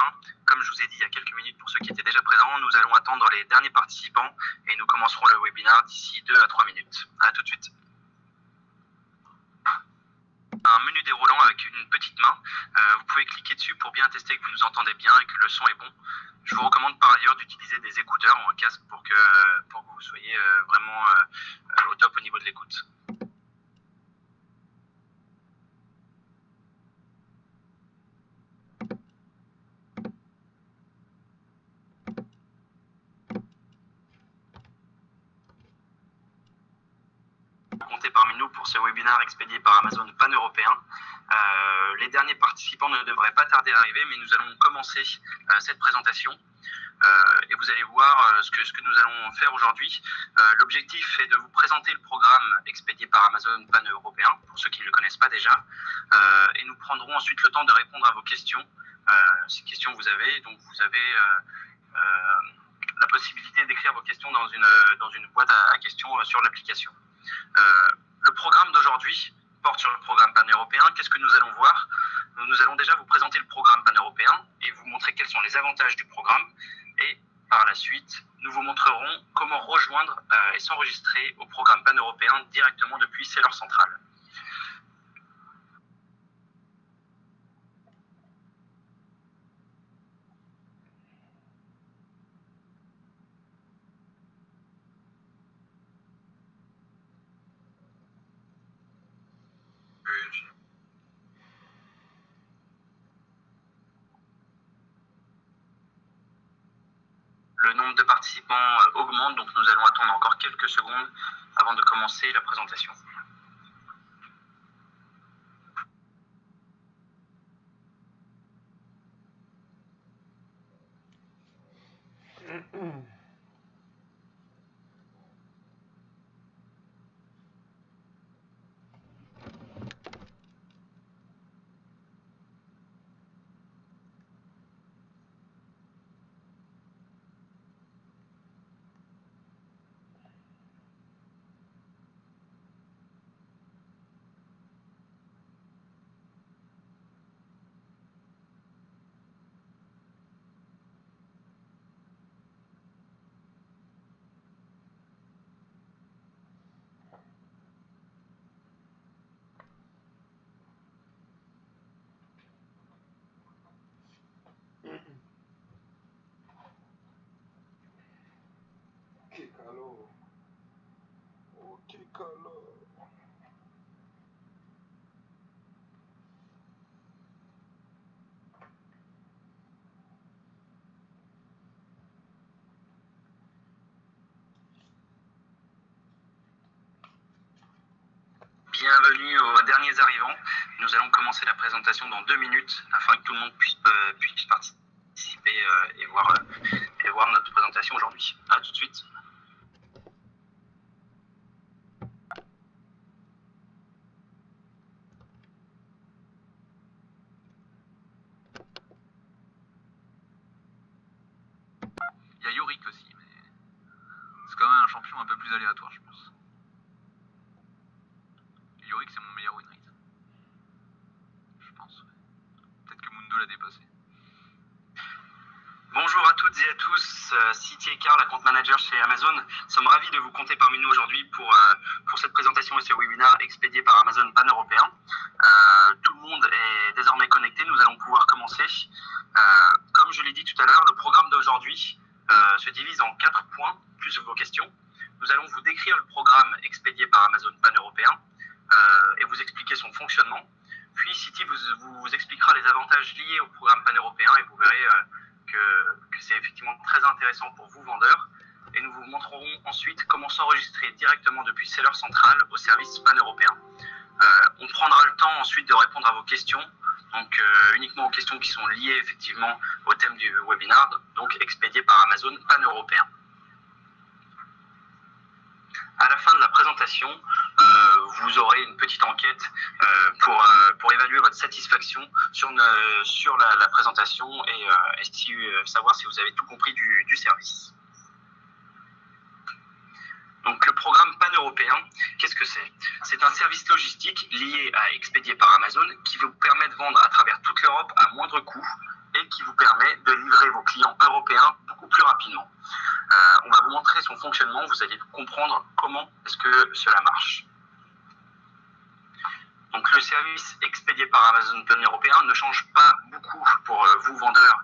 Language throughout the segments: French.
pan-européen. Comme je vous ai dit il y a quelques minutes pour ceux qui étaient déjà présents, nous allons attendre les derniers participants et nous commencerons le webinaire d'ici 2 à 3 minutes. À tout de suite. Un menu déroulant avec une petite main. Vous pouvez cliquer dessus pour bien tester que vous nous entendez bien et que le son est bon. Je vous recommande par ailleurs d'utiliser des écouteurs ou un casque pour que vous soyez vraiment au top au niveau de l'écoute. Comptez parmi nous pour ce webinaire expédié par Amazon pan-européen. Les derniers participants ne devraient pas tarder à arriver, mais nous allons commencer cette présentation. Et vous allez voir ce que nous allons faire aujourd'hui. L'objectif est de vous présenter le programme expédié par Amazon pan-européen, pour ceux qui ne le connaissent pas déjà. Et nous prendrons ensuite le temps de répondre à vos questions. Si questions vous avez, donc vous avez la possibilité d'écrire vos questions dans une boîte à questions sur l'application. Le programme d'aujourd'hui porte sur le programme pan-européen. Qu'est-ce que nous allons voir? Nous allons déjà vous présenter le programme pan-européen et vous montrer quels sont les avantages du programme. Et par la suite, nous vous montrerons comment rejoindre et s'enregistrer au programme pan-européen directement depuis Seller Central. Le nombre de participants augmente, donc nous allons attendre encore quelques secondes avant de commencer la présentation. Bienvenue aux derniers arrivants. Nous allons commencer la présentation dans 2 minutes afin que tout le monde puisse participer et voir notre présentation aujourd'hui. À tout de suite. Il y a Yorick aussi, mais c'est quand même un champion un peu plus aléatoire, je pense. Yorick, c'est mon meilleur win rate. Je pense. Peut-être que Mundo l'a dépassé. Bonjour à toutes et à tous, City et Carl, account manager chez Amazon. Nous sommes ravis de vous compter parmi nous aujourd'hui pour cette présentation et ce webinaire expédié par Amazon pan-européen. Tout le monde est désormais connecté, nous allons pouvoir commencer. Comme je l'ai dit tout à l'heure, le programme d'aujourd'hui se divise en 4 points, plus vos questions. Nous allons vous décrire le programme expédié par Amazon pan-européen et vous expliquer son fonctionnement. Puis City vous expliquera les avantages liés au programme pan-européen et vous verrez que c'est effectivement très intéressant pour vous vendeurs. Et nous vous montrerons ensuite comment s'enregistrer directement depuis Seller Central au service pan-européen. On prendra le temps ensuite de répondre à vos questions, donc uniquement aux questions qui sont liées effectivement au thème du webinaire, donc expédié par Amazon pan-européen. À la fin de la présentation, vous aurez une petite enquête pour évaluer votre satisfaction sur la présentation et savoir si vous avez tout compris du service. Donc le programme pan-européen, qu'est-ce que c'est? C'est un service logistique lié à Expédié par Amazon qui vous permet de vendre à travers toute l'Europe à moindre coût et qui vous permet de livrer vos clients européens beaucoup plus rapidement. On va vous montrer son fonctionnement, vous allez comprendre comment est-ce que cela marche. Donc le service expédié par Amazon pan-européen ne change pas beaucoup pour vous vendeurs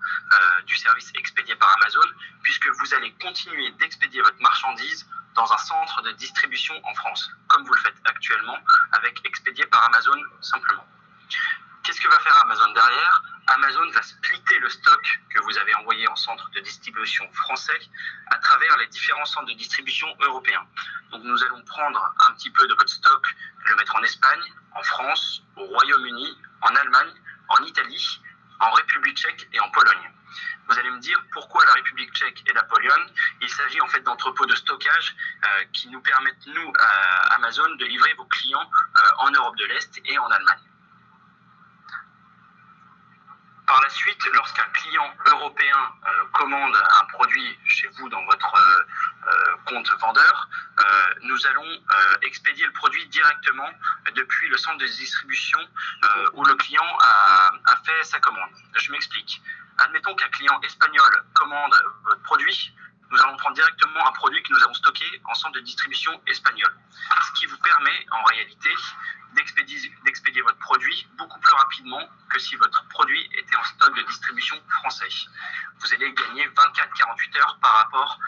du service expédié par Amazon, puisque vous allez continuer d'expédier votre marchandise dans un centre de distribution en France, comme vous le faites actuellement avec expédié par Amazon simplement. Qu'est-ce que va faire Amazon derrière? Amazon va splitter le stock que vous avez envoyé en centre de distribution français à travers les différents centres de distribution européens. Donc nous allons prendre un petit peu de votre stock, le mettre en Espagne, en France, au Royaume-Uni, en Allemagne, en Italie, en République tchèque et en Pologne. Vous allez me dire pourquoi la République tchèque et la Pologne? Il s'agit en fait d'entrepôts de stockage qui nous permettent, nous, à Amazon, de livrer vos clients en Europe de l'Est et en Allemagne. Par la suite, lorsqu'un client européen commande un produit chez vous dans votre compte vendeur, nous allons expédier le produit directement depuis le centre de distribution où le client a fait sa commande. Je m'explique. Admettons qu'un client espagnol commande votre produit, nous allons prendre directement un produit que nous avons stocké en centre de distribution espagnol. Ce qui vous permet en réalité d'expédier votre produit beaucoup plus rapidement que si votre produit était en stock de distribution français. Vous allez gagner 24-48 heures par rapport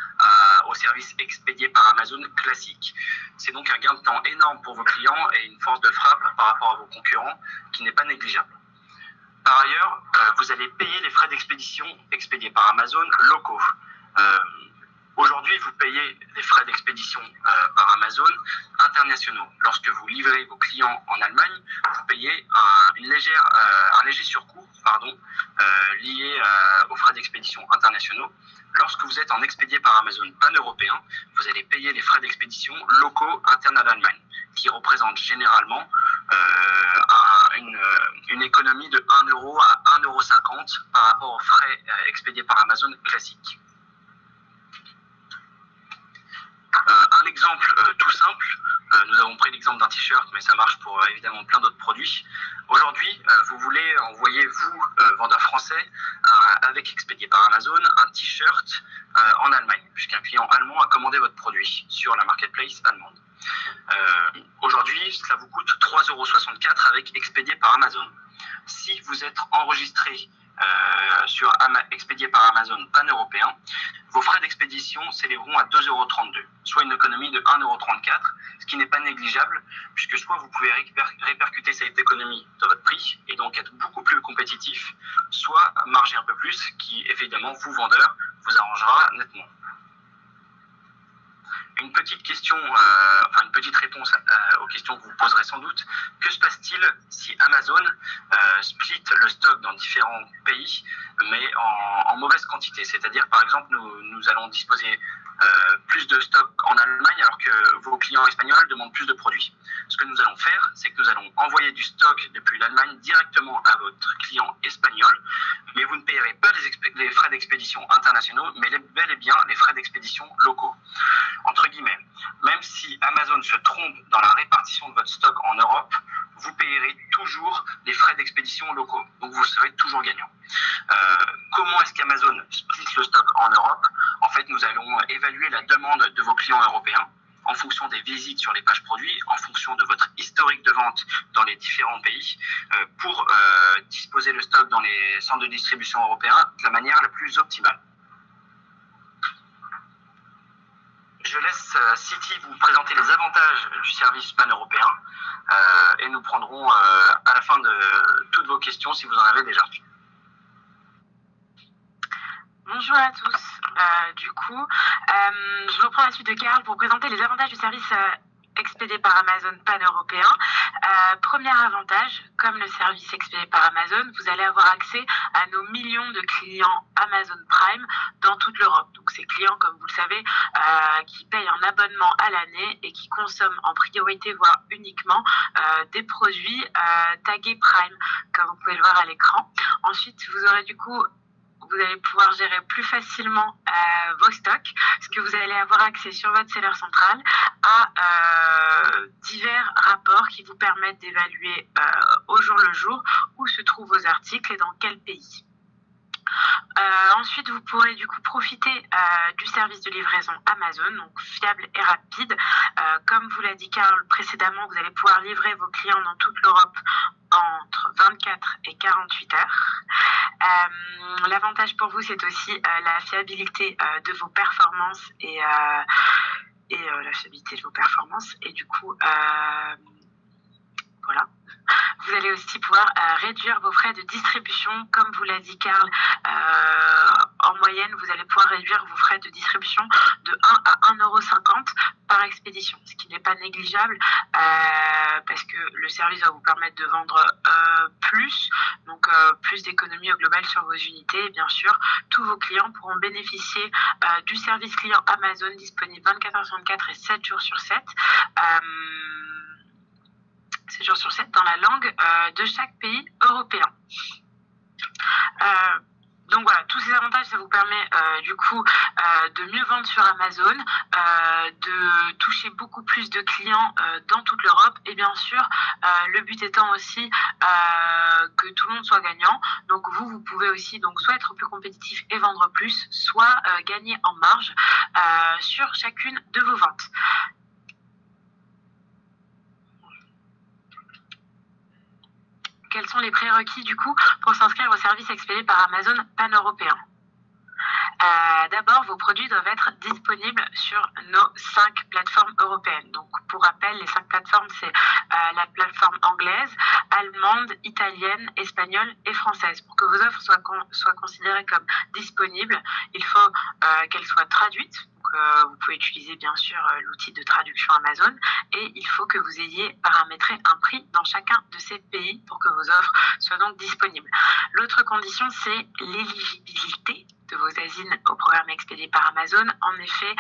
au service expédié par Amazon classique. C'est donc un gain de temps énorme pour vos clients et une force de frappe par rapport à vos concurrents qui n'est pas négligeable. Par ailleurs, vous allez payer les frais d'expédition expédiés par Amazon locaux. Aujourd'hui, vous payez les frais d'expédition par Amazon internationaux. Lorsque vous livrez vos clients en Allemagne, vous payez un léger surcoût lié aux frais d'expédition internationaux. Lorsque vous êtes en expédié par Amazon pan-européen, vous allez payer les frais d'expédition locaux internes à l'Allemagne, qui représentent généralement une économie de 1 euro à 1,50 € par rapport aux frais expédiés par Amazon classiques. Un exemple tout simple, nous avons pris l'exemple d'un t-shirt, mais ça marche pour évidemment plein d'autres produits. Aujourd'hui, vous voulez envoyer, vous, vendeur français, avec expédié par Amazon, un t-shirt en Allemagne, puisqu'un client allemand a commandé votre produit sur la marketplace allemande. Aujourd'hui, cela vous coûte 3,64 € avec expédié par Amazon. Si vous êtes enregistré expédié par Amazon pan-européen, vos frais d'expédition s'élèveront à 2,32 €, soit une économie de 1,34 €, ce qui n'est pas négligeable, puisque soit vous pouvez répercuter cette économie dans votre prix et donc être beaucoup plus compétitif, soit marger un peu plus, qui évidemment, vous vendeur, vous arrangera nettement. Une petite question, une petite réponse aux questions que vous poserez sans doute. Que se passe-t-il si Amazon split le stock dans différents pays, mais en mauvaise quantité? C'est-à-dire, par exemple, nous allons disposer plus de stock en Allemagne alors que vos clients espagnols demandent plus de produits. Ce que nous allons faire, c'est que nous allons envoyer du stock depuis l'Allemagne directement à votre client espagnol, mais vous ne payerez pas les frais d'expédition internationaux, mais bel et bien les frais d'expédition locaux. Entre guillemets, même si Amazon se trompe dans la répartition de votre stock en Europe, vous payerez toujours les frais d'expédition locaux. Donc vous serez toujours gagnant. Comment est-ce qu'Amazon split le stock en Europe? En fait, nous allons évaluer la demande de vos clients européens en fonction des visites sur les pages produits, en fonction de votre historique de vente dans les différents pays, pour disposer le stock dans les centres de distribution européens de la manière la plus optimale. Je laisse City vous présenter les avantages du service pan-européen et nous prendrons à la fin de toutes vos questions si vous en avez déjà. Bonjour à tous. Je reprends la suite de Karl pour présenter les avantages du service expédié par Amazon pan-européen. Premier avantage, comme le service expédié par Amazon, vous allez avoir accès à nos millions de clients Amazon Prime dans toute l'Europe. Donc ces clients, comme vous le savez, qui payent un abonnement à l'année et qui consomment en priorité, voire uniquement, des produits tagués Prime, comme vous pouvez le voir à l'écran. Ensuite, vous allez pouvoir gérer plus facilement vos stocks, parce que vous allez avoir accès sur votre seller central à divers rapports qui vous permettent d'évaluer au jour le jour où se trouvent vos articles et dans quel pays. Ensuite, vous pourrez du coup profiter du service de livraison Amazon, donc fiable et rapide. Comme vous l'a dit Karl précédemment, vous allez pouvoir livrer vos clients dans toute l'Europe entre 24 et 48 heures. L'avantage pour vous, c'est aussi la fiabilité de vos performances et la fiabilité de vos performances. Et du coup, voilà. Vous allez aussi pouvoir réduire vos frais de distribution. Comme vous l'a dit Karl, en moyenne, vous allez pouvoir réduire vos frais de distribution de 1 à 1,50 € par expédition, ce qui n'est pas négligeable parce que le service va vous permettre de vendre plus, donc plus d'économies au global sur vos unités. Et bien sûr, tous vos clients pourront bénéficier du service client Amazon disponible 24 h sur 24 et 7 jours sur 7. 7 jours sur 7 dans la langue de chaque pays européen. Donc voilà, tous ces avantages, ça vous permet du coup de mieux vendre sur Amazon, de toucher beaucoup plus de clients dans toute l'Europe et bien sûr, le but étant aussi que tout le monde soit gagnant. Donc vous pouvez aussi donc soit être plus compétitif et vendre plus, soit gagner en marge sur chacune de vos ventes. Quels sont les prérequis du coup pour s'inscrire au service expédié par Amazon pan-européen? D'abord, vos produits doivent être disponibles sur nos 5 plateformes européennes. Donc, pour rappel, les 5 plateformes, c'est la plateforme anglaise, allemande, italienne, espagnole et française. Pour que vos offres soient considérées comme disponibles, il faut qu'elles soient traduites. Vous pouvez utiliser bien sûr l'outil de traduction Amazon et il faut que vous ayez paramétré un prix dans chacun de ces pays pour que vos offres soient donc disponibles. L'autre condition, c'est l'éligibilité de vos ASIN au programme expédié par Amazon. En effet,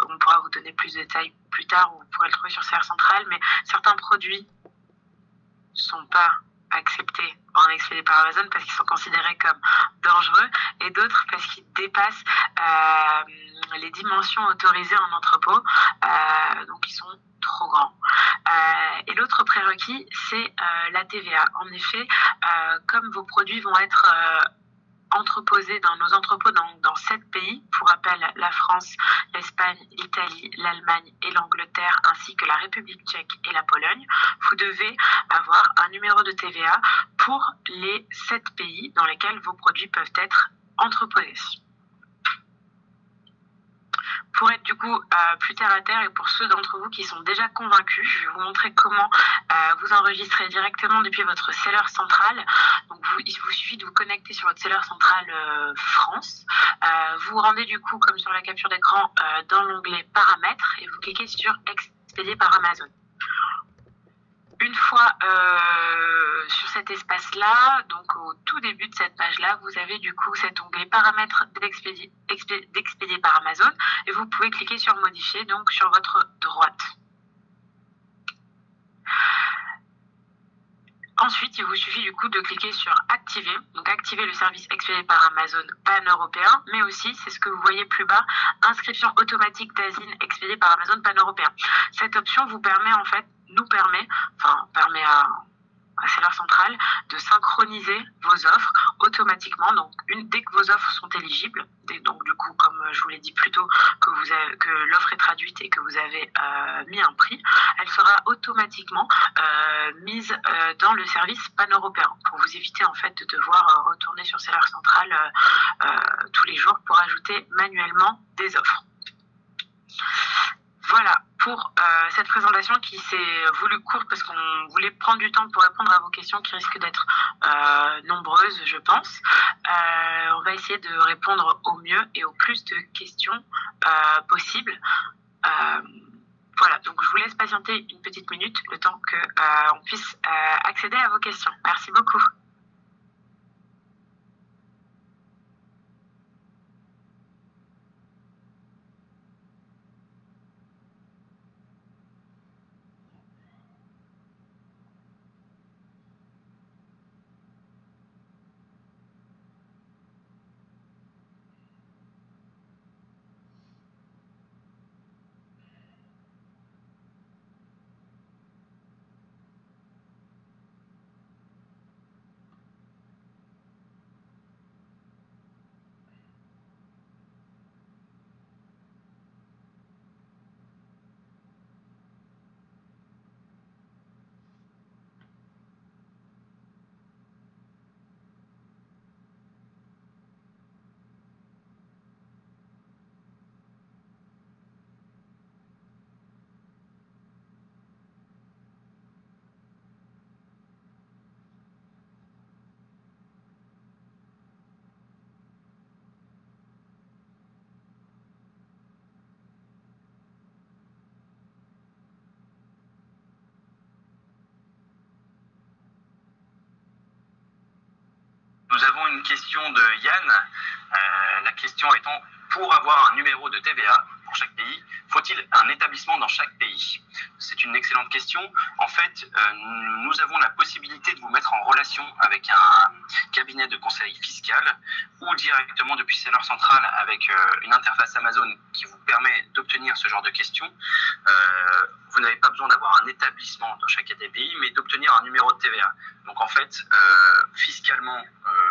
on pourra vous donner plus de détails plus tard, ou vous pourrez le trouver sur CR Central, mais certains produits ne sont pas acceptés en expédié par Amazon parce qu'ils sont considérés comme dangereux et d'autres parce qu'ils dépassent les dimensions autorisées en entrepôt, donc ils sont trop grands. Et l'autre prérequis, c'est la TVA. En effet, comme vos produits vont être entreposés dans nos entrepôts dans 7 pays, pour rappel la France, l'Espagne, l'Italie, l'Allemagne et l'Angleterre, ainsi que la République tchèque et la Pologne, vous devez avoir un numéro de TVA pour les 7 pays dans lesquels vos produits peuvent être entreposés. Pour être du coup plus terre à terre et pour ceux d'entre vous qui sont déjà convaincus, je vais vous montrer comment vous enregistrer directement depuis votre seller central. Donc il vous suffit de vous connecter sur votre seller central France. Vous vous rendez du coup comme sur la capture d'écran dans l'onglet paramètres et vous cliquez sur expédier par Amazon. Une fois sur cet espace-là, donc au tout début de cette page-là, vous avez du coup cet onglet paramètres d'expédier par Amazon et vous pouvez cliquer sur modifier donc sur votre droite. Ensuite, il vous suffit du coup de cliquer sur activer, donc activer le service expédié par Amazon pan-européen, mais aussi, c'est ce que vous voyez plus bas, inscription automatique d'ASIN expédiée par Amazon pan-européen. Cette option vous permet en fait, permet à Seller Central de synchroniser vos offres automatiquement. Donc, dès que vos offres sont éligibles, donc du coup, comme je vous l'ai dit plus tôt, que l'offre est traduite et que vous avez mis un prix, elle sera automatiquement mise dans le service pan-européen pour vous éviter en fait de devoir retourner sur Seller Central tous les jours pour ajouter manuellement des offres. Voilà pour cette présentation qui s'est voulue courte parce qu'on voulait prendre du temps pour répondre à vos questions qui risquent d'être nombreuses, je pense. On va essayer de répondre au mieux et au plus de questions possibles. Voilà, donc je vous laisse patienter une petite minute le temps qu'on puisse accéder à vos questions. Merci beaucoup. avons une question de Yann. La question étant, pour avoir un numéro de TVA pour chaque pays, faut-il un établissement dans chaque pays? C'est une excellente question. En fait, nous avons la possibilité de vous mettre en relation avec un cabinet de conseil fiscal ou directement depuis Seller Central avec une interface Amazon qui vous permet d'obtenir ce genre de questions. Vous n'avez pas besoin d'avoir un établissement dans chacun des pays, mais d'obtenir un numéro de TVA. Donc en fait, fiscalement,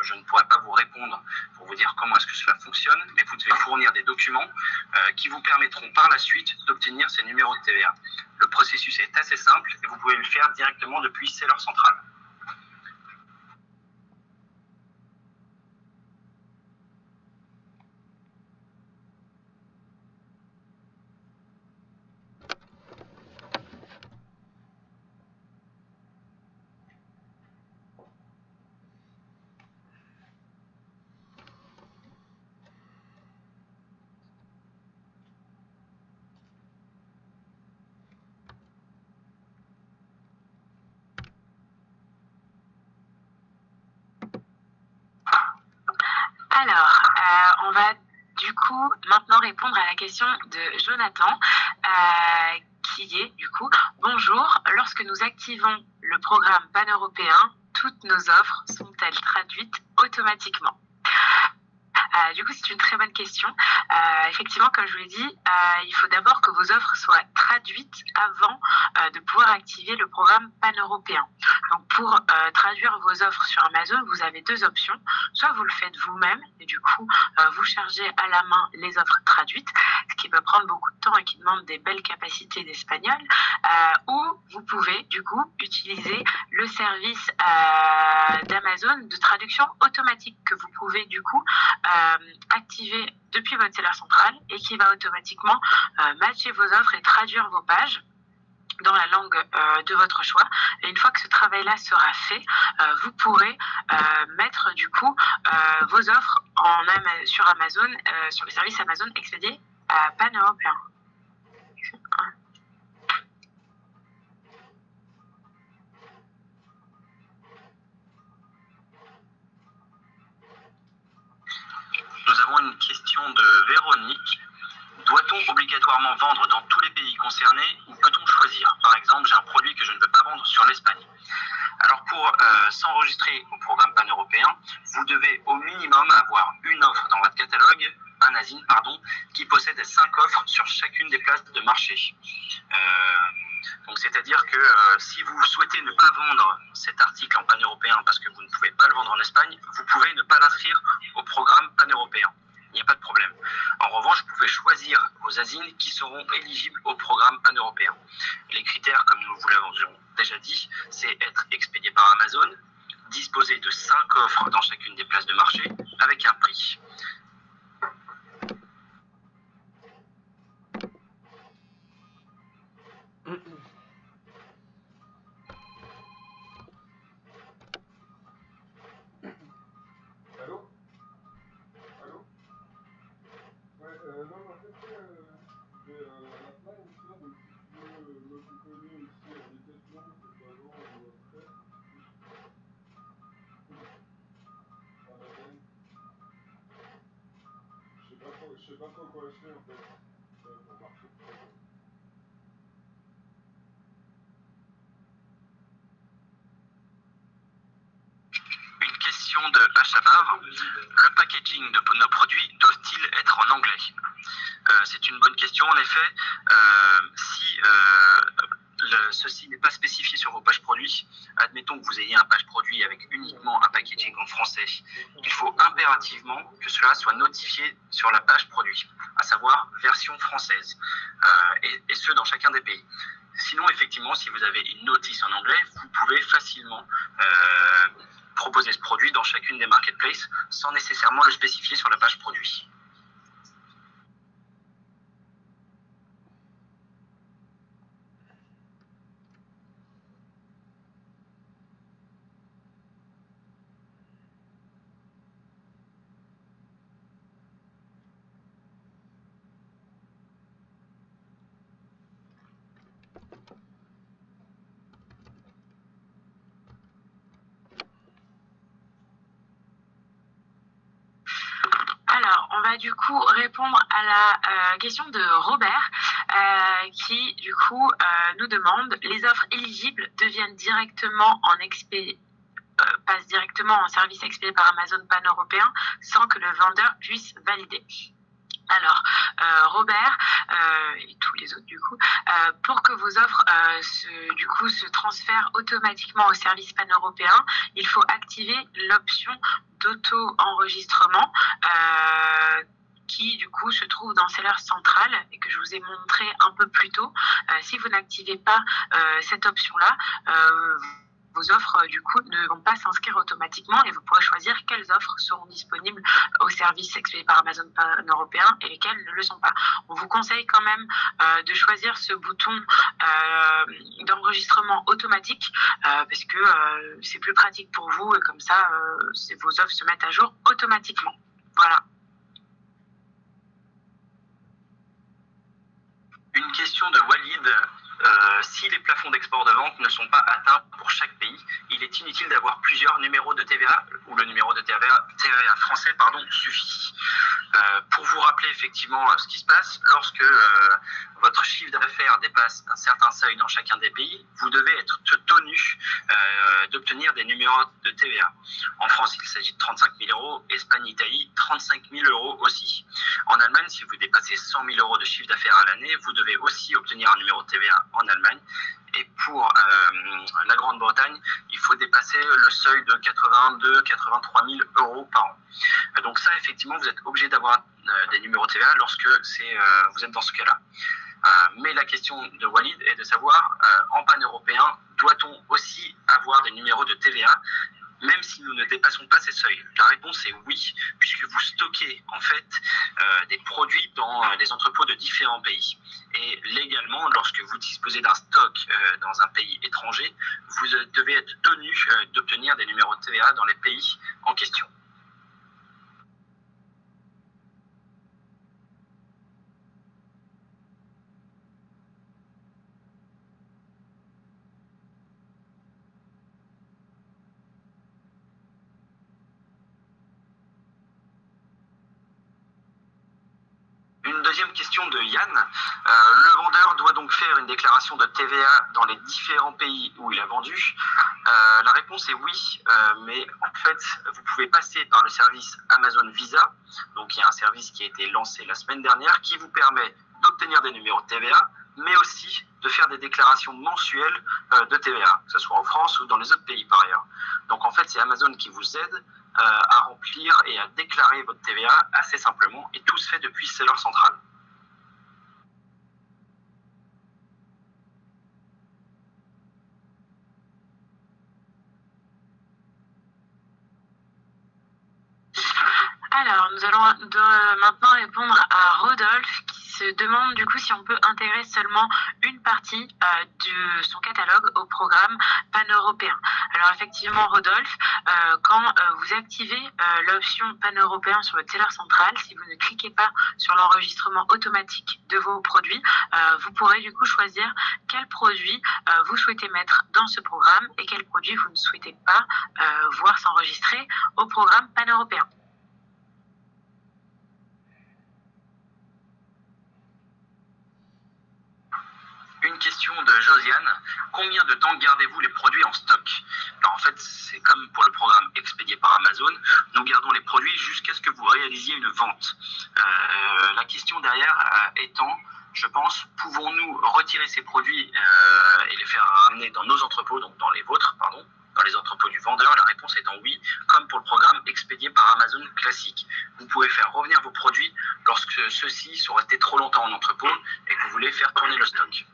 je ne pourrais pas vous répondre pour vous dire comment est-ce que cela fonctionne, mais vous devez fournir des documents qui vous permettront par la suite d'obtenir ces numéros de TVA. Le processus est assez simple et vous pouvez le faire directement depuis Seller Central. Alors, on va du coup maintenant répondre à la question de Jonathan, qui est du coup, bonjour, lorsque nous activons le programme pan-européen, toutes nos offres sont-elles traduites automatiquement? Du coup, c'est une très bonne question. Effectivement, comme je vous l'ai dit, il faut d'abord que vos offres soient traduites avant de pouvoir activer le programme pan-européen. Donc, pour traduire vos offres sur Amazon, vous avez deux options. Soit vous le faites vous-même, et du coup, vous chargez à la main les offres traduites, ce qui peut prendre beaucoup de temps et qui demande des belles capacités d'espagnol, ou vous pouvez, du coup, utiliser le service d'Amazon de traduction automatique que vous pouvez, du coup, activer depuis votre seller central et qui va automatiquement matcher vos offres et traduire vos pages dans la langue de votre choix. Et une fois que ce travail-là sera fait, vous pourrez mettre du coup vos offres sur Amazon, sur le service Amazon expédié pan-européen. Nous avons une question de Véronique. Doit-on obligatoirement vendre dans tous les pays concernés ou peut-on choisir? Par exemple, j'ai un produit que je ne veux pas vendre sur l'Espagne. Alors pour s'enregistrer au programme pan-européen, vous devez au minimum avoir une offre dans votre catalogue, un ASIN, qui possède 5 offres sur chacune des places de marché. Donc c'est-à-dire que si vous souhaitez ne pas vendre cet article en pan-européen parce que vous ne pouvez pas le vendre en Espagne, vous pouvez ne pas l'inscrire au programme pan-européen. Il n'y a pas de problème. En revanche, vous pouvez choisir vos ASIN qui seront éligibles au programme pan-européen. Les critères, comme nous vous l'avons déjà dit, c'est être expédié par Amazon, disposer de 5 offres dans chacune des places de marché avec un prix. Allô? Allô? Ouais, non, en fait, j'ai la plaque, ça, donc si tu veux me couponner aussi à des questions, c'est avant ou après. Amazon. Je sais pas trop quoi acheter en fait. Pour marcher. Une question de Hachabar. Le packaging de nos produits doivent-ils être en anglais? C'est une bonne question en effet. Si ceci n'est pas spécifié sur vos pages produits, admettons que vous ayez un page produit avec uniquement un packaging en français, il faut impérativement que cela soit notifié sur la page produit, à savoir version française, et ce dans chacun des pays. Sinon, effectivement, si vous avez une notice en anglais, vous pouvez facilement proposer ce produit dans chacune des marketplaces sans nécessairement le spécifier sur la page produit. Alors, on va du coup répondre à la question de Robert qui du coup nous demande les offres éligibles deviennent directement passent directement en service expédié par Amazon pan-européen sans que le vendeur puisse valider. Alors, Robert et tous les autres du coup, pour que vos offres se transfèrent automatiquement au service pan-européen, il faut activer l'option d'auto-enregistrement qui du coup se trouve dans Seller Central et que je vous ai montré un peu plus tôt. Si vous n'activez pas cette option-là, vos offres du coup ne vont pas s'inscrire automatiquement et vous pourrez choisir quelles offres seront disponibles au service expédié par Amazon pan-européen et lesquelles ne le sont pas. On vous conseille quand même de choisir ce bouton d'enregistrement automatique parce que c'est plus pratique pour vous et comme ça vos offres se mettent à jour automatiquement. Voilà. Une question de Walid. Si les plafonds d'export de vente ne sont pas atteints pour chaque pays, il est inutile d'avoir plusieurs numéros de TVA ou le numéro de TVA français suffit. Pour vous rappeler effectivement ce qui se passe, lorsque votre chiffre d'affaires dépasse un certain seuil dans chacun des pays, vous devez être tenu d'obtenir des numéros de TVA. En France, il s'agit de 35 000 euros, Espagne, Italie, 35 000 euros aussi. En Allemagne, si vous dépassez 100 000 euros de chiffre d'affaires à l'année, vous devez aussi obtenir un numéro de TVA en Allemagne. Et pour la Grande-Bretagne, il faut dépasser le seuil de 83 000 euros par an. Donc ça, effectivement, vous êtes obligé d'avoir des numéros de TVA lorsque vous êtes dans ce cas-là. Mais la question de Walid est de savoir, en pan-européen, doit-on aussi avoir des numéros de TVA même si nous ne dépassons pas ces seuils? La réponse est oui, puisque vous stockez en fait des produits dans des entrepôts de différents pays. Et légalement, lorsque vous disposez d'un stock dans un pays étranger, vous devez être tenu d'obtenir des numéros de TVA dans les pays en question. Une deuxième question de Yann. Le vendeur doit donc faire une déclaration de TVA dans les différents pays où il a vendu. La réponse est oui, mais en fait, vous pouvez passer par le service Amazon Visa. Donc, il y a un service qui a été lancé la semaine dernière qui vous permet d'obtenir des numéros de TVA, mais aussi de faire des déclarations mensuelles de TVA, que ce soit en France ou dans les autres pays par ailleurs. Donc, en fait, c'est Amazon qui vous aide à remplir et à déclarer votre TVA assez simplement, et tout se fait depuis Seller Central. Alors, nous allons maintenant répondre à Rodolphe qui se demande du coup si on peut intégrer seulement une partie de son catalogue au programme pan-européen. Alors effectivement, Rodolphe, quand vous activez l'option pan-européen sur le Seller Central, si vous ne cliquez pas sur l'enregistrement automatique de vos produits, vous pourrez du coup choisir quel produit vous souhaitez mettre dans ce programme et quel produit vous ne souhaitez pas voir s'enregistrer au programme pan-européen. Une question de Josiane. Combien de temps gardez-vous les produits en stock? Alors en fait, c'est comme pour le programme expédié par Amazon, nous gardons les produits jusqu'à ce que vous réalisiez une vente. La question derrière étant, je pense, pouvons-nous retirer ces produits et les faire ramener dans nos entrepôts, donc dans les vôtres, pardon, dans les entrepôts du vendeur? La réponse étant oui, comme pour le programme expédié par Amazon classique. Vous pouvez faire revenir vos produits lorsque ceux-ci sont restés trop longtemps en entrepôt et que vous voulez faire tourner le stock.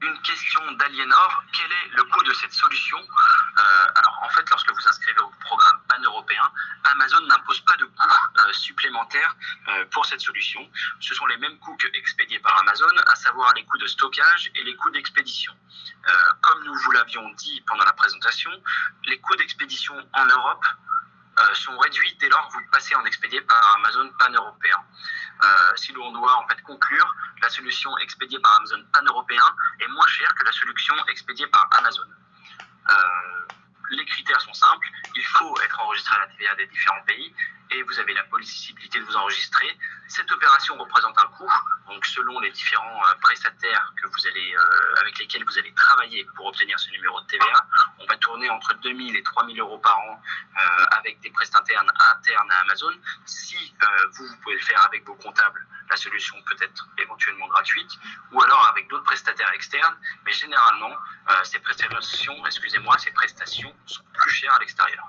Une question d'Aliénor, quel est le coût de cette solution? Alors en fait, lorsque vous inscrivez au programme pan-européen, Amazon n'impose pas de coûts supplémentaires pour cette solution. Ce sont les mêmes coûts que Expédié par Amazon, à savoir les coûts de stockage et les coûts d'expédition. Comme nous vous l'avions dit pendant la présentation, les coûts d'expédition en Europe sont réduits dès lors que vous passez en expédié par Amazon pan-européen. Si l'on doit en fait conclure, la solution expédiée par Amazon pan-européen est moins chère que la solution expédiée par Amazon. Les critères sont simples, il faut être enregistré à la TVA des différents pays et vous avez la possibilité de vous enregistrer. Cette opération représente un coût, donc selon les différents prestataires que vous allez, avec lesquels vous allez travailler pour obtenir ce numéro de TVA, on va tourner entre 2 000 et 3 000 euros par an avec des prestataires internes à Amazon. Si vous pouvez le faire avec vos comptables, la solution peut être éventuellement gratuite, ou alors avec d'autres prestataires externes, mais généralement, ces prestations sont plus chères à l'extérieur.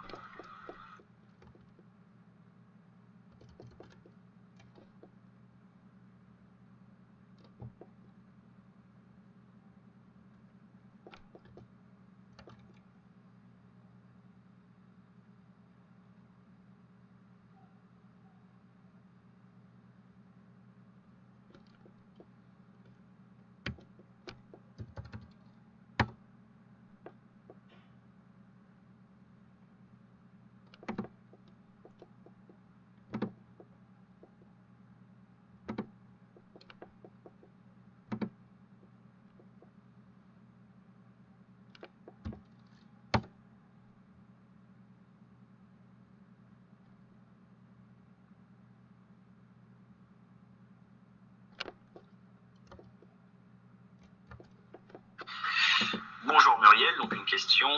Bonjour Muriel, donc une question.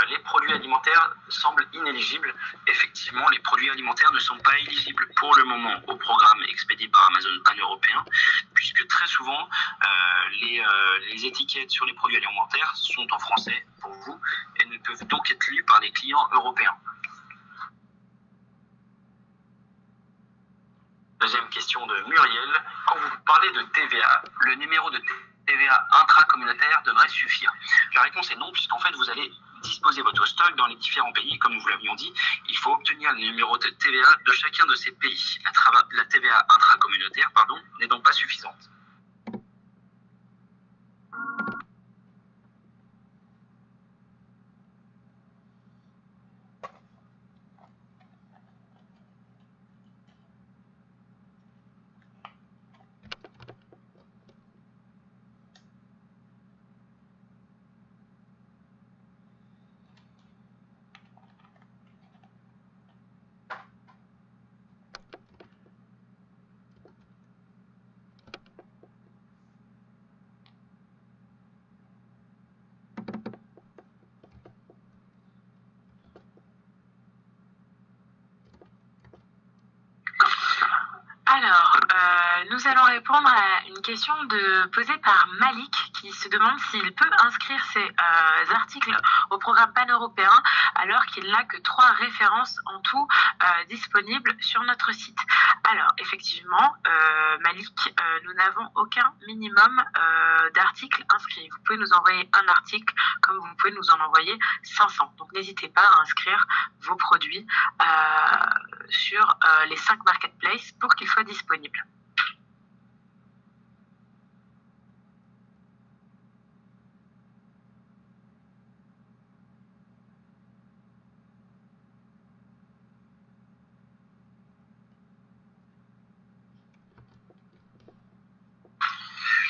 Les produits alimentaires semblent inéligibles. Effectivement, les produits alimentaires ne sont pas éligibles pour le moment au programme expédié par Amazon pan-européen, puisque très souvent, les étiquettes sur les produits alimentaires sont en français pour vous et ne peuvent donc être lues par les clients européens. Deuxième question de Muriel. Quand vous parlez de TVA, le numéro de TVA intracommunautaire devrait suffire? La réponse est non, puisqu'en fait vous allez disposer votre stock dans les différents pays, comme nous vous l'avions dit. Il faut obtenir le numéro de TVA de chacun de ces pays. La TVA intracommunautaire, n'est donc pas suffisante. Alors, nous allons répondre à une question posée par Malik qui se demande s'il peut inscrire ses articles au programme pan-européen alors qu'il n'a que 3 références en tout disponibles sur notre site. Alors, effectivement, Malik, nous n'avons aucun minimum d'articles inscrits. Vous pouvez nous envoyer un article comme vous pouvez nous en envoyer 500. Donc, n'hésitez pas à inscrire vos produits sur les 5 marketplaces pour qu'ils soient disponibles.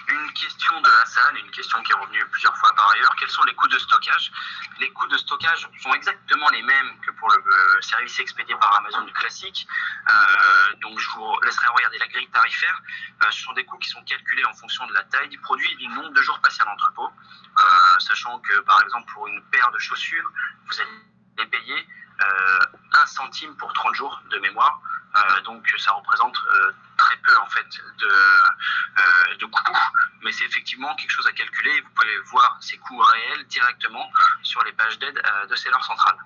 Une question de Hassan, une question qui est revenue plusieurs fois par ailleurs. Quels sont les coûts de stockage? Les coûts de stockage sont exactement les mêmes que pour le service expédié par Amazon classique. Donc je vous laisserai regarder la grille tarifaire. Ce sont des coûts qui sont calculés en fonction de la taille du produit et du nombre de jours passés à l'entrepôt. Sachant que par exemple pour une paire de chaussures, vous allez payer 1 centime pour 30 jours de mémoire. Donc ça représente très peu en fait de coûts, mais c'est effectivement quelque chose à calculer. Vous pouvez voir ces coûts réels directement sur les pages d'aide de Seller Central.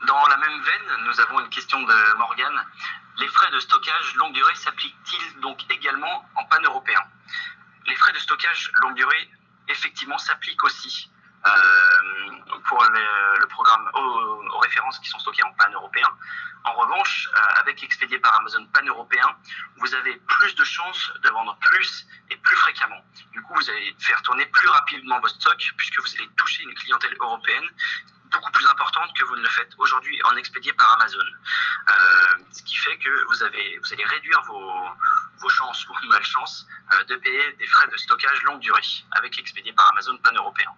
Dans la même veine, nous avons une question de Morgane. Les frais de stockage longue durée s'appliquent-ils donc également en pan-européen? Les frais de stockage longue durée effectivement s'applique aussi pour le programme aux références qui sont stockées en pan-européen. En revanche, avec Expédié par Amazon pan-européen, vous avez plus de chances de vendre plus et plus fréquemment. Du coup, vous allez faire tourner plus rapidement vos stocks puisque vous allez toucher une clientèle européenne beaucoup plus importante que vous ne le faites aujourd'hui en expédié par Amazon. Ce qui fait que vous allez réduire vos chances ou malchances de payer des frais de stockage longue durée avec expédié par Amazon pan-européen.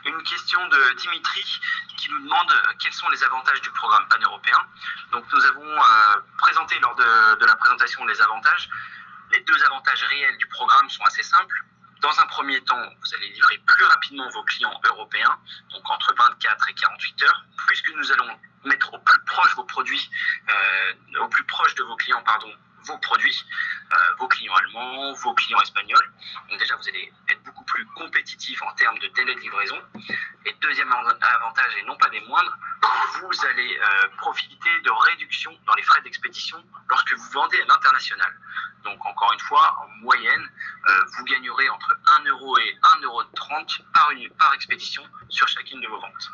Une question de Dimitri qui nous demande quels sont les avantages du programme pan-européen. Donc nous avons présenté lors de la présentation des avantages. Les deux avantages réels du programme sont assez simples. Dans un premier temps, vous allez livrer plus rapidement vos clients européens, donc entre 24 et 48 heures, puisque nous allons mettre au plus proche vos produits, au plus proche de vos clients, vos produits, vos clients allemands, vos clients espagnols. Donc déjà, vous allez être beaucoup plus compétitif en termes de délai de livraison. Et deuxième avantage, et non pas des moindres, vous allez profiter de réductions dans les frais d'expédition lorsque vous vendez à l'international. Donc encore une fois, en moyenne, vous gagnerez entre 1 euro et 1,30 € par expédition sur chacune de vos ventes.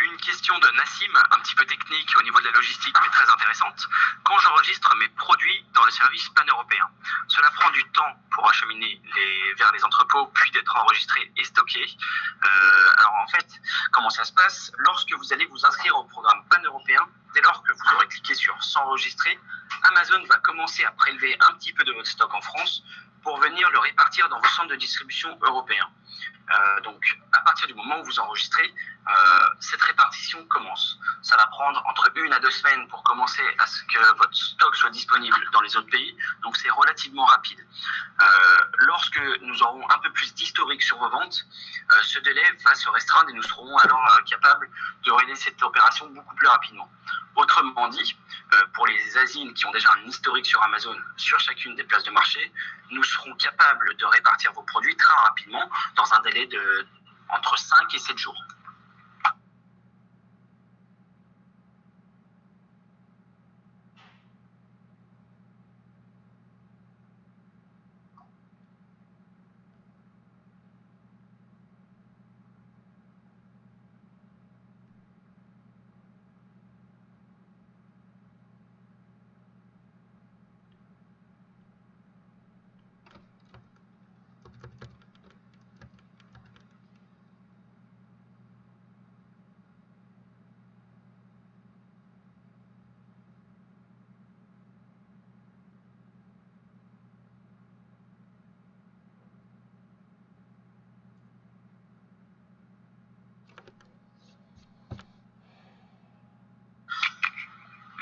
Une question de Nassim, un petit peu technique au niveau de la logistique, mais très intéressante. Quand j'enregistre mes produits dans le service pan-européen, cela prend du temps pour acheminer vers les entrepôts, puis d'être enregistrés et stockés. Alors en fait, comment ça se passe? Lorsque vous allez vous inscrire au programme pan-européen, dès lors que vous aurez cliqué sur s'enregistrer, Amazon va commencer à prélever un petit peu de votre stock en France pour venir le répartir dans vos centres de distribution européens. Donc, à partir du moment où vous enregistrez, cette répartition commence. Ça va prendre entre 1 à 2 semaines pour commencer à ce que votre stock soit disponible dans les autres pays. Donc, c'est relativement rapide. Lorsque nous aurons un peu plus d'historique sur vos ventes, ce délai va se restreindre et nous serons alors capables de réaliser cette opération beaucoup plus rapidement. Autrement dit, pour les asines qui ont déjà un historique sur Amazon sur chacune des places de marché, nous serons capables de répartir vos produits très rapidement dans un délai de entre 5 et 7 jours.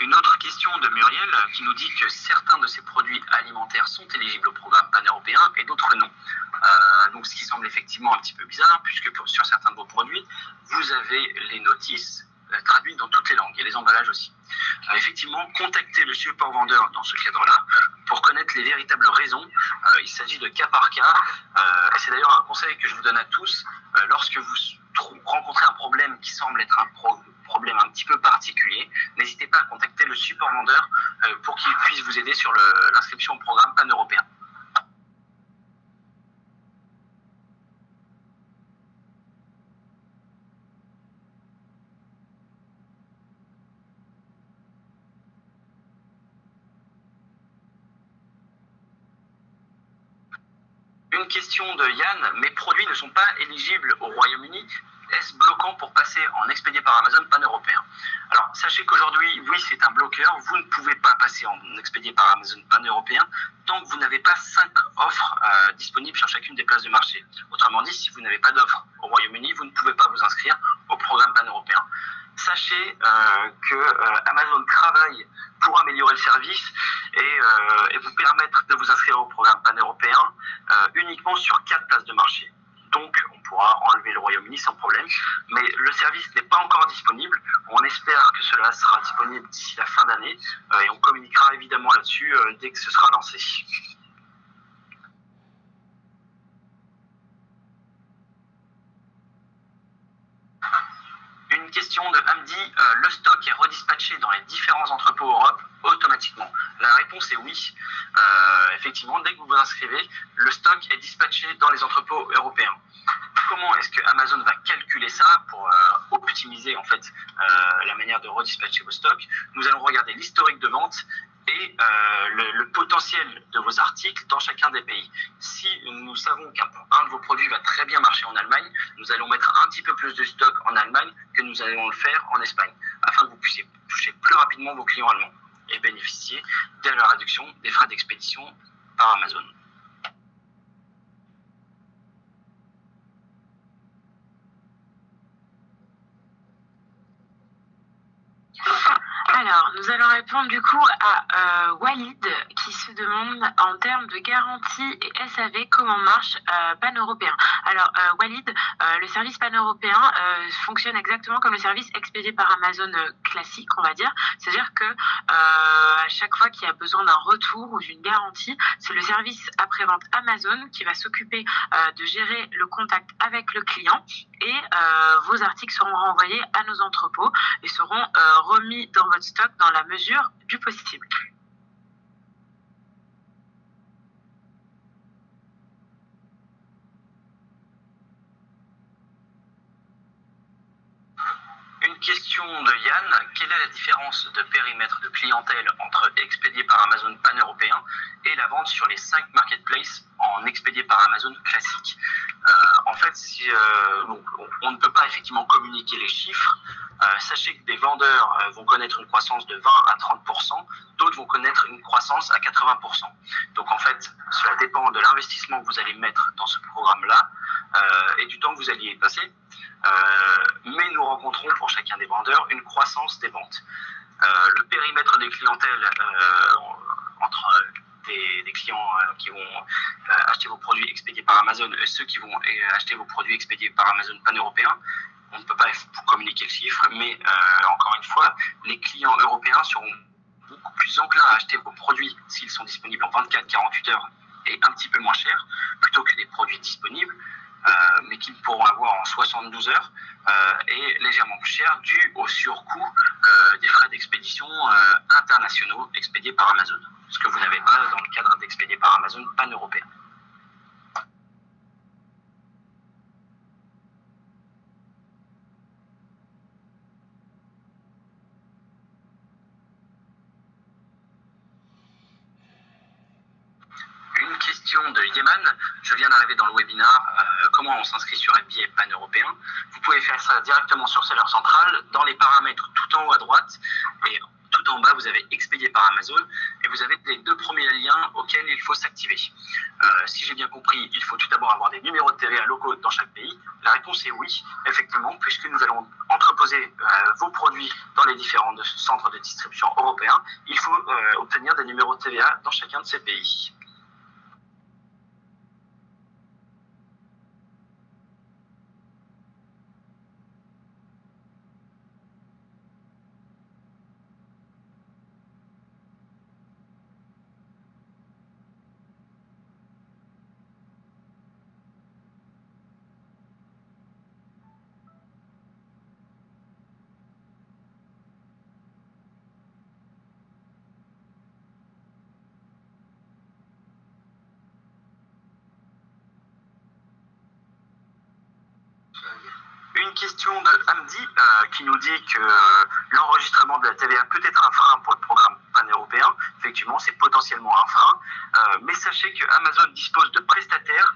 Une autre question de Muriel qui nous dit que certains de ces produits alimentaires sont éligibles au programme pan-européen et d'autres non. Donc ce qui semble effectivement un petit peu bizarre puisque sur certains de vos produits, vous avez les notices traduites dans toutes les langues et les emballages aussi. Effectivement, contactez le support vendeur dans ce cadre-là pour connaître les véritables raisons. Il s'agit de cas par cas. Et c'est d'ailleurs un conseil que je vous donne à tous. Lorsque vous rencontrez un problème qui semble être un problème un petit peu particulier, n'hésitez pas à contacter le support vendeur pour qu'il puisse vous aider sur l'inscription au programme pan-européen. Une question de Yann, mes produits ne sont pas éligibles au Royaume-Uni. Est-ce bloquant pour passer en expédié par Amazon pan-européen? Alors, sachez qu'aujourd'hui, oui, c'est un bloqueur. Vous ne pouvez pas passer en expédié par Amazon pan-européen tant que vous n'avez pas 5 offres disponibles sur chacune des places de marché. Autrement dit, si vous n'avez pas d'offre au Royaume-Uni, vous ne pouvez pas vous inscrire au programme pan-européen. Sachez que Amazon travaille pour améliorer le service et vous permettre de vous inscrire au programme pan-européen uniquement sur 4 places de marché. Donc, on pourra enlever le Royaume-Uni sans problème. Mais le service n'est pas encore disponible. On espère que cela sera disponible d'ici la fin d'année. Et on communiquera évidemment là-dessus dès que ce sera lancé. Une question de Hamdi, le stock est redispatché dans les différents entrepôts Europe automatiquement? La réponse est oui. Effectivement, dès que vous vous inscrivez, le stock est dispatché dans les entrepôts européens. Comment est-ce que Amazon va calculer ça pour optimiser en fait la manière de redispatcher vos stocks? Nous allons regarder l'historique de vente et le potentiel de vos articles dans chacun des pays. Si nous savons qu'un de vos produits va très bien marcher en Allemagne, nous allons mettre un petit peu plus de stock en Allemagne que nous allons le faire en Espagne, afin que vous puissiez toucher plus rapidement vos clients allemands et bénéficier de la réduction des frais d'expédition par Amazon. Alors, nous allons répondre du coup à Walid qui se demande en termes de garantie et SAV comment marche pan-européen. Alors, Walid, le service pan-européen fonctionne exactement comme le service expédié par Amazon classique, on va dire. C'est-à-dire que à chaque fois qu'il y a besoin d'un retour ou d'une garantie, c'est le service après-vente Amazon qui va s'occuper de gérer le contact avec le client et vos articles seront renvoyés à nos entrepôts et seront remis dans votre stock dans la mesure du possible. Une question de Yann, quelle est la différence de périmètre de clientèle entre expédié par Amazon pan-européen et la vente sur les 5 marketplaces en expédié par Amazon classique? En fait, on ne peut pas effectivement communiquer les chiffres. Sachez que des vendeurs vont connaître une croissance de 20 à 30%, d'autres vont connaître une croissance à 80%. Donc en fait, cela dépend de l'investissement que vous allez mettre dans ce programme-là et du temps que vous alliez y passer. Mais nous rencontrons pour chacun des vendeurs une croissance des ventes. Le périmètre des clientèles entre des clients qui vont acheter vos produits expédiés par Amazon et ceux qui vont acheter vos produits expédiés par Amazon pan-européen, on ne peut pas communiquer le chiffre, mais encore une fois, les clients européens seront beaucoup plus enclins à acheter vos produits s'ils sont disponibles en 24-48 heures et un petit peu moins chers, plutôt que des produits disponibles mais qu'ils pourront avoir en 72 heures et légèrement plus cher dû au surcoût des frais d'expédition internationaux expédiés par Amazon, ce que vous n'avez pas dans le cadre d'expédiés par Amazon pan-européen. Une question de Yeman, je viens d'arriver dans le webinar, comment on s'inscrit sur un billet pan-européen? Vous pouvez faire ça directement sur Seller Central, dans les paramètres tout en haut à droite, et tout en bas vous avez expédié par Amazon, et vous avez les 2 premiers liens auxquels il faut s'activer. Si j'ai bien compris, il faut tout d'abord avoir des numéros de TVA locaux dans chaque pays. La réponse est oui, effectivement, puisque nous allons entreposer vos produits dans les différents centres de distribution européens, il faut obtenir des numéros de TVA dans chacun de ces pays. Une question de Hamdi qui nous dit que l'enregistrement de la TVA peut être un frein pour le programme pan-européen. effectivement, c'est potentiellement un frein. Mais sachez que Amazon dispose de prestataires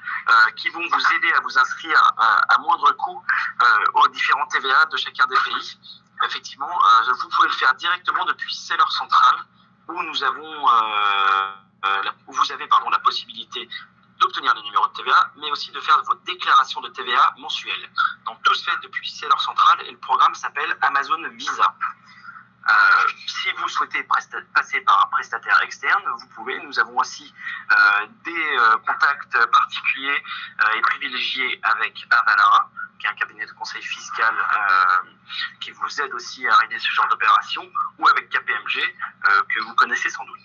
qui vont vous aider à vous inscrire à moindre coût aux différents TVA de chacun des pays. Effectivement, vous pouvez le faire directement depuis Seller Central, où nous avons, où vous avez la possibilité d'obtenir les numéros de TVA, mais aussi de faire votre déclaration de TVA mensuelle. Donc tout se fait depuis Seller Central et le programme s'appelle Amazon Visa. Si vous souhaitez passer par un prestataire externe, vous pouvez. Nous avons aussi des contacts particuliers et privilégiés avec Avalara, qui est un cabinet de conseil fiscal qui vous aide aussi à réaliser ce genre d'opération, ou avec KPMG, que vous connaissez sans doute.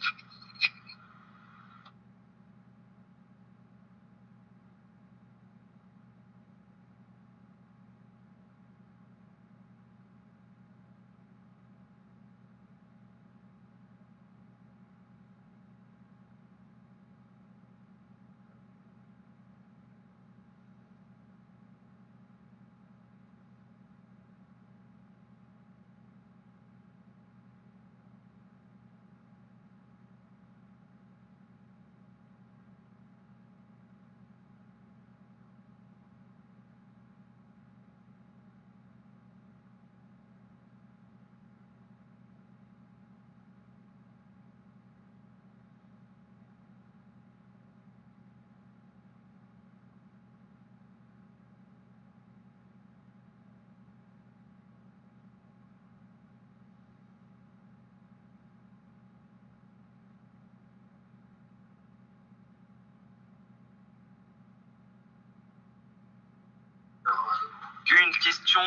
Une question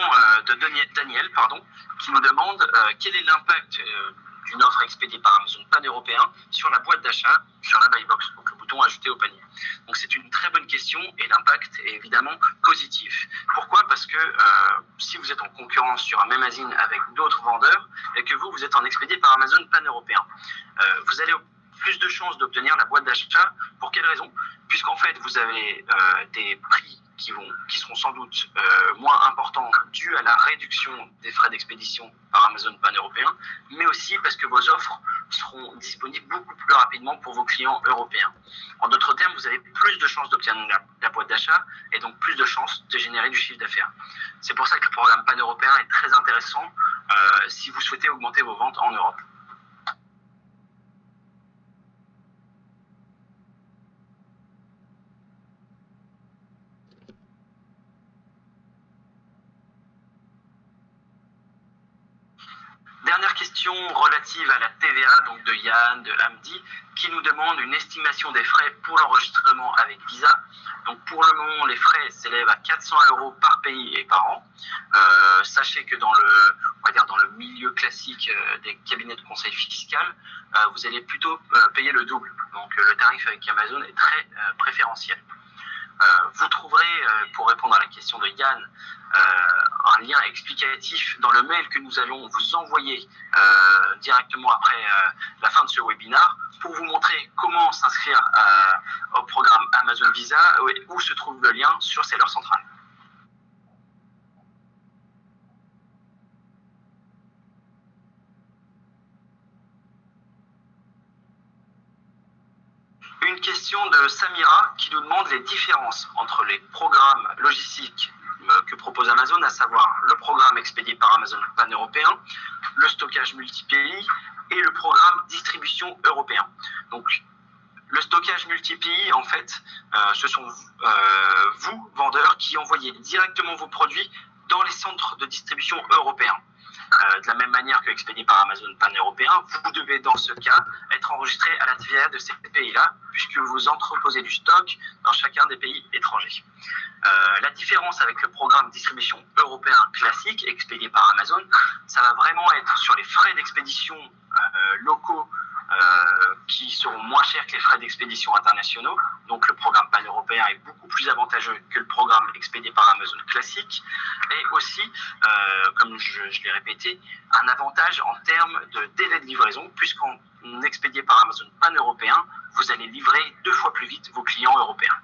de Daniel, qui nous demande quel est l'impact d'une offre expédiée par Amazon pan-européen sur la boîte d'achat, sur la buy box, donc le bouton ajouter au panier. Donc c'est une très bonne question et l'impact est évidemment positif. Pourquoi ? Parce que si vous êtes en concurrence sur un même magazine avec d'autres vendeurs et que vous êtes en expédié par Amazon pan-européen, vous allez plus de chances d'obtenir la boîte d'achat. Pour quelle raison ? Puisqu'en fait vous avez des prix qui seront sans doute moins importants dus à la réduction des frais d'expédition par Amazon pan-européen, mais aussi parce que vos offres seront disponibles beaucoup plus rapidement pour vos clients européens. En d'autres termes, vous avez plus de chances d'obtenir la boîte d'achat et donc plus de chances de générer du chiffre d'affaires. C'est pour ça que le programme pan-européen est très intéressant si vous souhaitez augmenter vos ventes en Europe. Dernière question relative à la TVA, donc de Yann, de Hamdi, qui nous demande une estimation des frais pour l'enregistrement avec Visa. Donc pour le moment, les frais s'élèvent à 400 € par pays et par an. Sachez que dans le milieu classique des cabinets de conseil fiscal, vous allez plutôt payer le double. Donc le tarif avec Amazon est très préférentiel. Vous trouverez, pour répondre à la question de Yann, un lien explicatif dans le mail que nous allons vous envoyer directement après la fin de ce webinaire pour vous montrer comment s'inscrire au programme Amazon Visa, où se trouve le lien sur Seller Central. Une question de Samira qui nous demande les différences entre les programmes logistiques que propose Amazon, à savoir le programme expédié par Amazon pan-européen, le stockage multi-pays et le programme distribution européen. Donc, le stockage multi-pays, en fait, ce sont vous, vendeurs, qui envoyez directement vos produits dans les centres de distribution européens. De la même manière que expédié par Amazon pan-européen, vous devez dans ce cas être enregistré à la TVA de ces pays-là, puisque vous entreposez du stock dans chacun des pays étrangers. La différence avec le programme distribution européen classique expédié par Amazon, ça va vraiment être sur les frais d'expédition locaux qui seront moins chers que les frais d'expédition internationaux. Donc le programme pan-européen est beaucoup plus avantageux que le programme expédié par Amazon classique. Et aussi, comme je l'ai répété, un avantage en termes de délai de livraison, puisqu'en expédié par Amazon pan-européen, vous allez livrer 2 fois plus vite vos clients européens.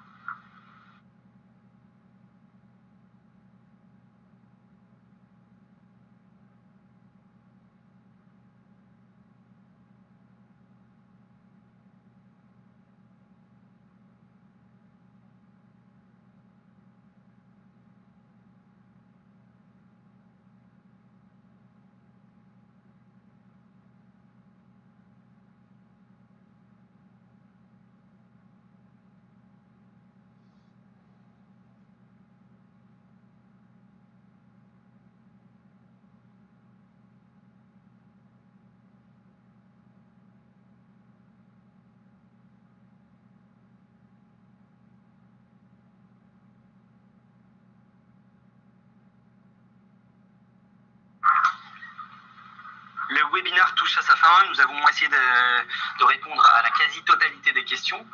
webinaire touche à sa fin. Nous avons essayé de répondre à la quasi-totalité des questions.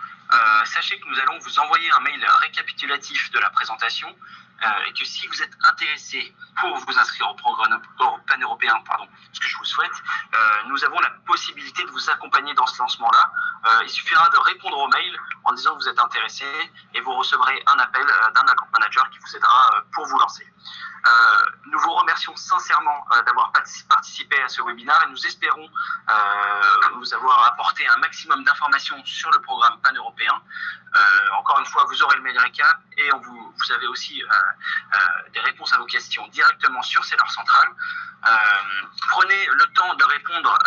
Sachez que nous allons vous envoyer un mail récapitulatif de la présentation et que si vous êtes intéressé pour vous inscrire au programme pan-européen, ce que je vous souhaite, nous avons la possibilité de vous accompagner dans ce lancement-là. Il suffira de répondre au mail en disant que vous êtes intéressé et vous recevrez un appel d'un account manager qui vous aidera pour vous lancer. Nous vous remercions sincèrement d'avoir participé à ce webinaire et nous espérons vous avoir apporté un maximum d'informations sur le programme pan-européen. Encore une fois, vous aurez le mail récap et vous avez aussi des réponses à vos questions directement sur Seller Central. Prenez le temps de répondre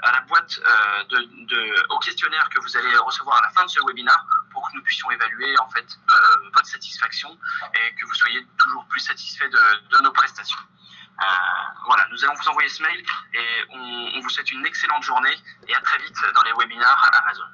à la boîte au questionnaire que vous allez recevoir à la fin de ce webinaire pour que nous puissions évaluer en fait votre satisfaction et que vous soyez toujours plus satisfait de nos prestations. Voilà, nous allons vous envoyer ce mail et on vous souhaite une excellente journée et à très vite dans les webinaires Amazon.